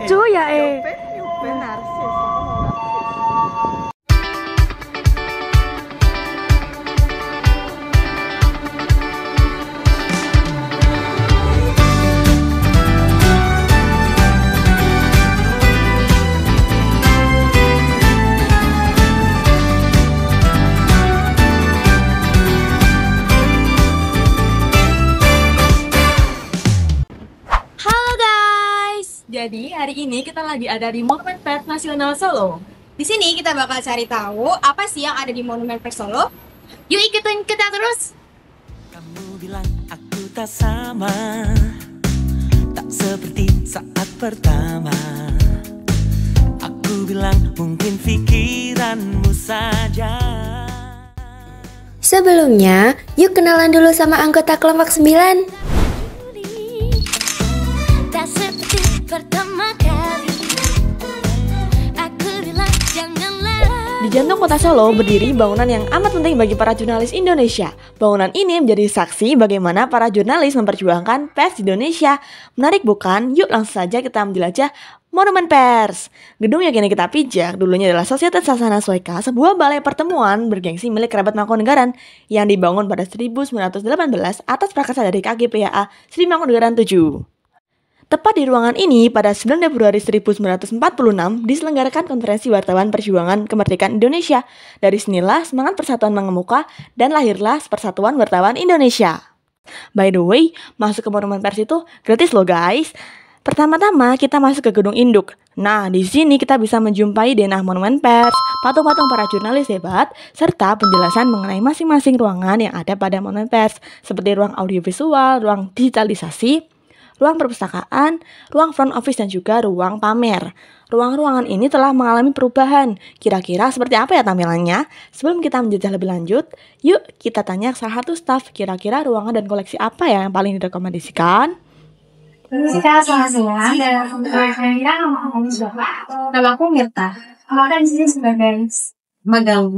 lucu ya narsis. Jadi hari ini kita lagi ada di Monumen Pers Nasional Solo. Di sini kita bakal cari tahu apa sih yang ada di Monumen Pers Solo. Yuk ikutin kita terus. Kamu bilang aku tak sama, tak seperti saat pertama. Aku bilang mungkin pikiranmu saja. Sebelumnya, yuk kenalan dulu sama anggota kelompok 9. Di jantung kota Solo berdiri bangunan yang amat penting bagi para jurnalis Indonesia. Bangunan ini menjadi saksi bagaimana para jurnalis memperjuangkan pers di Indonesia. Menarik bukan? Yuk langsung saja kita menjelajah Monumen Pers. Gedung yang kini kita pijak dulunya adalah Sosietas Sasana Soeka, sebuah balai pertemuan bergengsi milik kerabat Mangkunegaran yang dibangun pada 1918 atas prakarsa dari KGPAA Sri Mangkunegaran 7. Tepat di ruangan ini, pada 9 Februari 1946 diselenggarakan konferensi wartawan perjuangan kemerdekaan Indonesia. Dari sinilah semangat persatuan mengemuka dan lahirlah Persatuan Wartawan Indonesia. By the way, masuk ke Monumen Pers itu gratis loh guys. Pertama-tama kita masuk ke gedung induk. Nah, di sini kita bisa menjumpai denah Monumen Pers, patung-patung para jurnalis hebat, serta penjelasan mengenai masing-masing ruangan yang ada pada Monumen Pers, seperti ruang audiovisual, ruang digitalisasi, ruang perpustakaan, ruang front office, dan juga ruang pamer. Ruang-ruangan ini telah mengalami perubahan. Kira-kira seperti apa ya tampilannya? Sebelum kita menjajah lebih lanjut, yuk kita tanya salah satu staf, kira-kira ruangan dan koleksi apa ya yang paling direkomendasikan? Selamat siang, dan untuk kira-kira ngomong siapa? Nama aku Mirta. Aku ada di sini sebagai magang.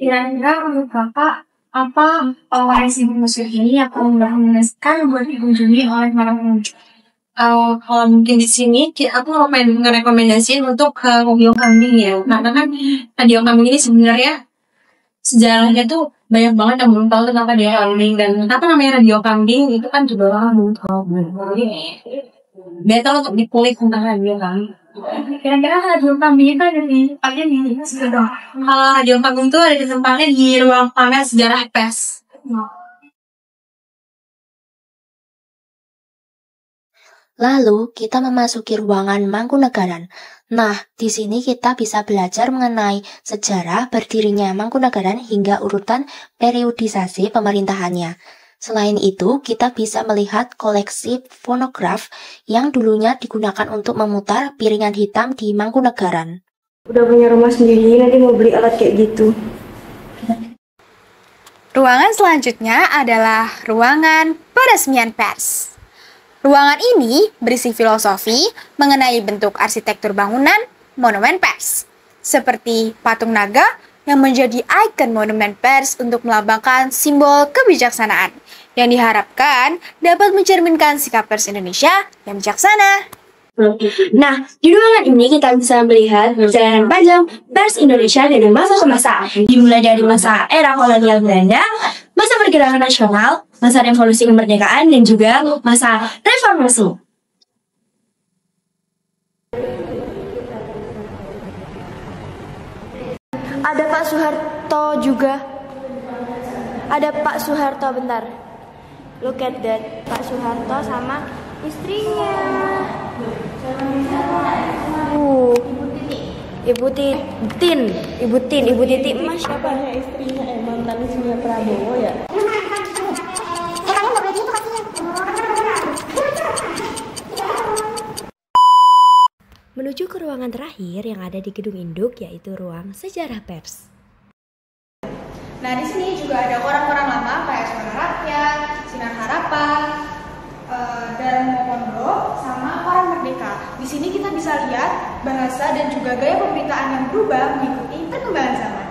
Kira-kira menurut Kakak, apa koleksi museum ini yang merekomendasikan buat dikunjungi oleh para pengunjung? Kalau mungkin di sini aku ngerekomendasiin untuk ke Radio Kambing ya, karena kan Radio Kambing ini sebenarnya sejarahnya tuh banyak banget yang belum tahu tentang Radio Kambing, dan kenapa namanya Radio Kambing itu kan juga orang belum tahu. Jadi better untuk dikulik tentang Radio Kambing. Kira-kira Radio Kambing itu ada di mana sih dong? Kalau Radio Kambing itu ada di tempatnya di ruang pamer sejarah pers. Lalu kita memasuki ruangan Mangkunegaran. Nah, di sini kita bisa belajar mengenai sejarah berdirinya Mangkunegaran hingga urutan periodisasi pemerintahannya. Selain itu, kita bisa melihat koleksi fonograf yang dulunya digunakan untuk memutar piringan hitam di Mangkunegaran. Udah punya rumah sendiri, nanti mau beli alat kayak gitu. Ruangan selanjutnya adalah ruangan peresmian pers. Ruangan ini berisi filosofi mengenai bentuk arsitektur bangunan Monumen Pers, seperti patung naga yang menjadi ikon Monumen Pers untuk melambangkan simbol kebijaksanaan yang diharapkan dapat mencerminkan sikap pers Indonesia yang bijaksana. Nah, di ruangan ini kita bisa melihat perjalanan panjang pers Indonesia dari masa ke masa, dimulai dari masa era kolonial Belanda, masa pergerakan nasional, masa revolusi kemerdekaan, dan juga masa reformasi. Ada Pak Soeharto juga. Ada Pak Soeharto, bentar. Look at that, Pak Soeharto sama istrinya. Ibu Titi Mas siapa? Istrinya mantan istrinya Prabowo ya. Menuju ke ruangan terakhir yang ada di gedung induk, yaitu ruang sejarah pers. Nah, di sini juga ada orang-orang lama kayak Suara Rakyat, Sinar Harapan, Darmo Pondro, sama Orang Merdeka. Di sini kita bisa lihat bahasa dan juga gaya pemberitaan yang berubah mengikuti perkembangan zaman.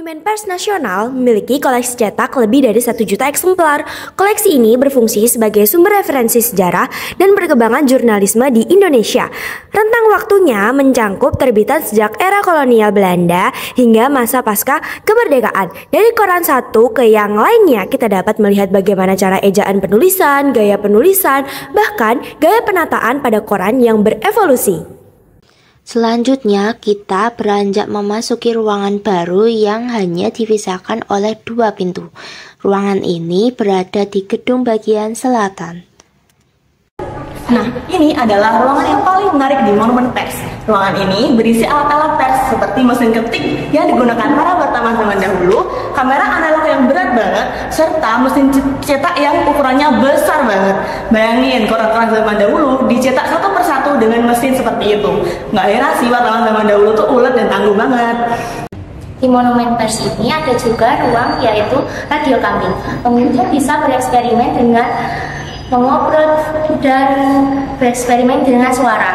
Monumen Pers Nasional memiliki koleksi cetak lebih dari 1 juta eksemplar. Koleksi ini berfungsi sebagai sumber referensi sejarah dan perkembangan jurnalisme di Indonesia. Rentang waktunya mencangkup terbitan sejak era kolonial Belanda hingga masa pasca kemerdekaan. Dari koran satu ke yang lainnya, kita dapat melihat bagaimana cara ejaan penulisan, gaya penulisan, bahkan gaya penataan pada koran yang berevolusi. Selanjutnya, kita beranjak memasuki ruangan baru yang hanya dipisahkan oleh 2 pintu. Ruangan ini berada di gedung bagian selatan. Nah, ini adalah ruangan yang paling menarik di Monumen Pers. Ruangan ini berisi alat-alat pers seperti mesin ketik yang digunakan para wartawan zaman dahulu, kamera analog yang berat banget, serta mesin cetak yang ukurannya besar banget. Bayangin, koran-koran zaman dahulu dicetak satu persatu dengan mesin seperti itu. Nggak heran sih wartawan zaman dahulu tuh ulet dan tangguh banget. Di Monumen Pers ini ada juga ruang yaitu radio kambing. Pengunjung bisa bereksperimen dengan mengobrol dan bereksperimen dengan suara.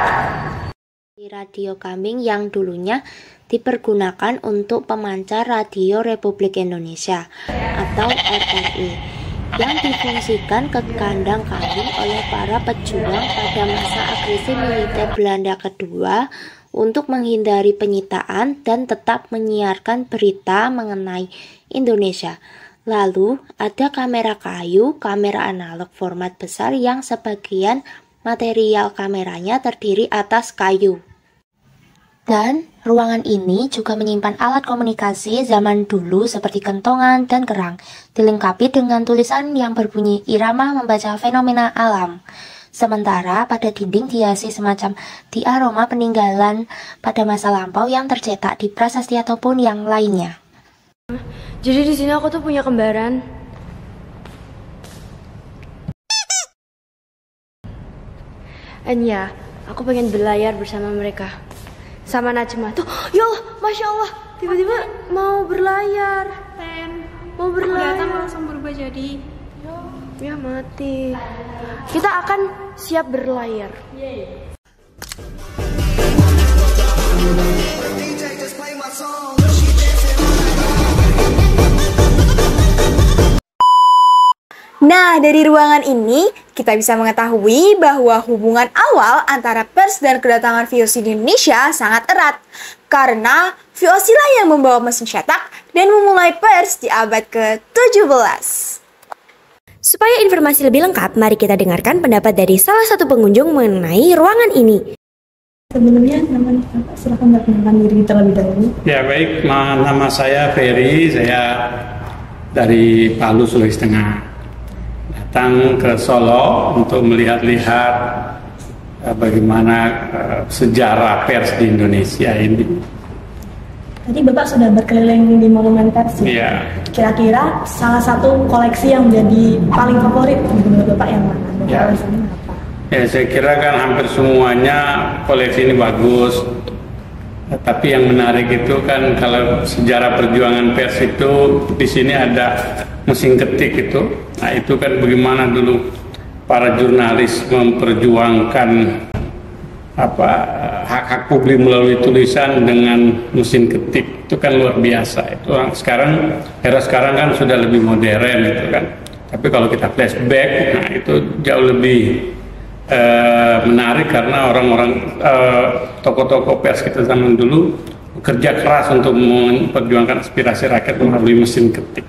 Radio kambing yang dulunya dipergunakan untuk pemancar Radio Republik Indonesia atau RRI yang difungsikan ke kandang kambing oleh para pejuang pada masa agresi militer Belanda kedua untuk menghindari penyitaan dan tetap menyiarkan berita mengenai Indonesia. Lalu ada kamera kayu, kamera analog format besar yang sebagian material kameranya terdiri atas kayu. Dan ruangan ini juga menyimpan alat komunikasi zaman dulu seperti kentongan dan kerang, dilengkapi dengan tulisan yang berbunyi irama membaca fenomena alam. Sementara pada dinding dihiasi semacam diaroma peninggalan pada masa lampau yang tercetak di prasasti ataupun yang lainnya. Jadi di sini aku tuh punya kembaran. Dan ya, aku pengen berlayar bersama mereka. Sama Najma tuh, ya Allah, Masya Allah, tiba-tiba mau berlayar. Mau berlayar. Ternyata langsung berubah jadi. Ya mati. Kita akan siap berlayar. Nah, dari ruangan ini kita bisa mengetahui bahwa hubungan awal antara pers dan kedatangan VOC di Indonesia sangat erat. Karena VOC lah yang membawa mesin cetak dan memulai pers di abad ke-17. Supaya informasi lebih lengkap, mari kita dengarkan pendapat dari salah satu pengunjung mengenai ruangan ini. Sebelumnya namanya Bapak, silakan perkenalkan diri terlebih dahulu. Ya baik, nama saya Ferry, saya dari Palu, Sulawesi Tengah. Datang ke Solo untuk melihat-lihat bagaimana sejarah pers di Indonesia ini. Tadi Bapak sudah berkeliling di Monumen Pers. Iya. Kira-kira salah satu koleksi yang menjadi paling favorit menurut Bapak yang mana? Ya. Ya, saya kira kan hampir semuanya koleksi ini bagus. Tapi yang menarik itu kan kalau sejarah perjuangan pers itu di sini ada mesin ketik itu. Nah itu kan bagaimana dulu para jurnalis memperjuangkan hak-hak publik melalui tulisan dengan mesin ketik, itu kan luar biasa. Itu era sekarang kan sudah lebih modern itu kan. Tapi kalau kita flashback, nah itu jauh lebih menarik karena orang-orang tokoh-tokoh pers kita zaman dulu bekerja keras untuk memperjuangkan aspirasi rakyat melalui mesin ketik.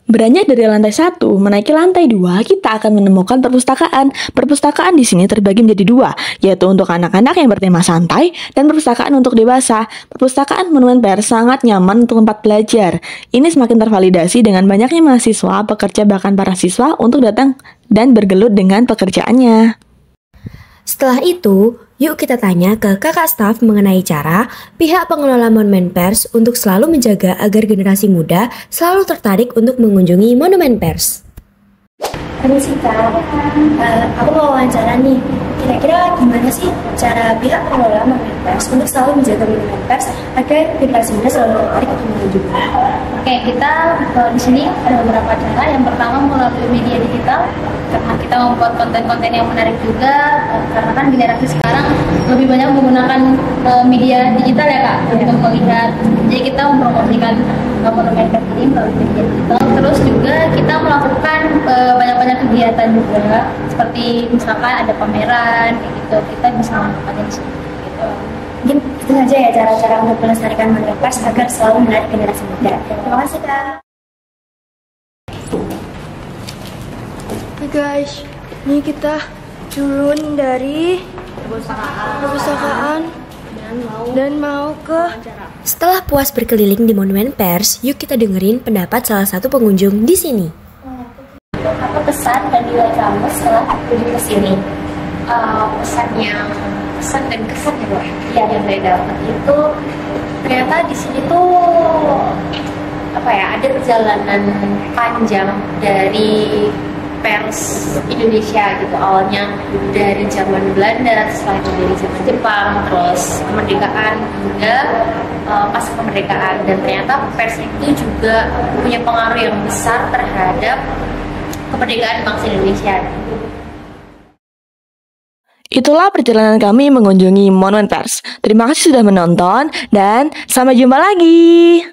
Beranjak dari lantai 1 menaiki lantai 2, kita akan menemukan perpustakaan. Perpustakaan di sini terbagi menjadi 2, yaitu untuk anak-anak yang bertema santai dan perpustakaan untuk dewasa. Perpustakaan Monumen Pers sangat nyaman untuk tempat belajar. Ini semakin tervalidasi dengan banyaknya mahasiswa, pekerja, bahkan para siswa untuk datang dan bergelut dengan pekerjaannya. Setelah itu, yuk kita tanya ke kakak staf mengenai cara pihak pengelola Monumen Pers untuk selalu menjaga agar generasi muda selalu tertarik untuk mengunjungi Monumen Pers. Permisi Kak, aku mau wawancara nih. Kira-kira gimana sih cara pihak pengelola Monumen Pers untuk selalu menjaga Monumen Pers agar generasinya selalu tertarik untuk mengunjungi? Oke, kita di sini ada beberapa cara. Yang pertama melalui media digital, karena kita membuat konten-konten yang menarik juga. Karena kan generasi sekarang lebih banyak menggunakan media digital ya Kak, untuk melihat. Jadi kita mempromosikan Monumen Pers ini melalui media digital. Terus juga kita melakukan banyak-banyak kegiatan juga, seperti misalkan ada pameran, kayak gitu. Kita bisa melakukannya di sini. Gitu. Mungkin itu saja ya cara-cara untuk melestarikan Monumen Pers agar selalu menarik generasi muda. Terima kasih Kak. Hey guys, ini kita turun dari perpustakaan dan mau ke. Setelah puas berkeliling di Monumen Pers, yuk kita dengerin pendapat salah satu pengunjung di sini. Apa pesan dan nilai kamu setelah berkunjung ke sini? Pesan dan kesan ya Bu? Iya, yang saya dapat itu ternyata di sini tuh ada perjalanan panjang dari pers Indonesia gitu. Awalnya dari zaman Belanda, setelah itu dari zaman Jepang, terus kemerdekaan hingga pas kemerdekaan. Dan ternyata pers itu juga punya pengaruh yang besar terhadap kemerdekaan bangsa Indonesia. Itulah perjalanan kami mengunjungi Monumen Pers. Terima kasih sudah menonton dan sampai jumpa lagi.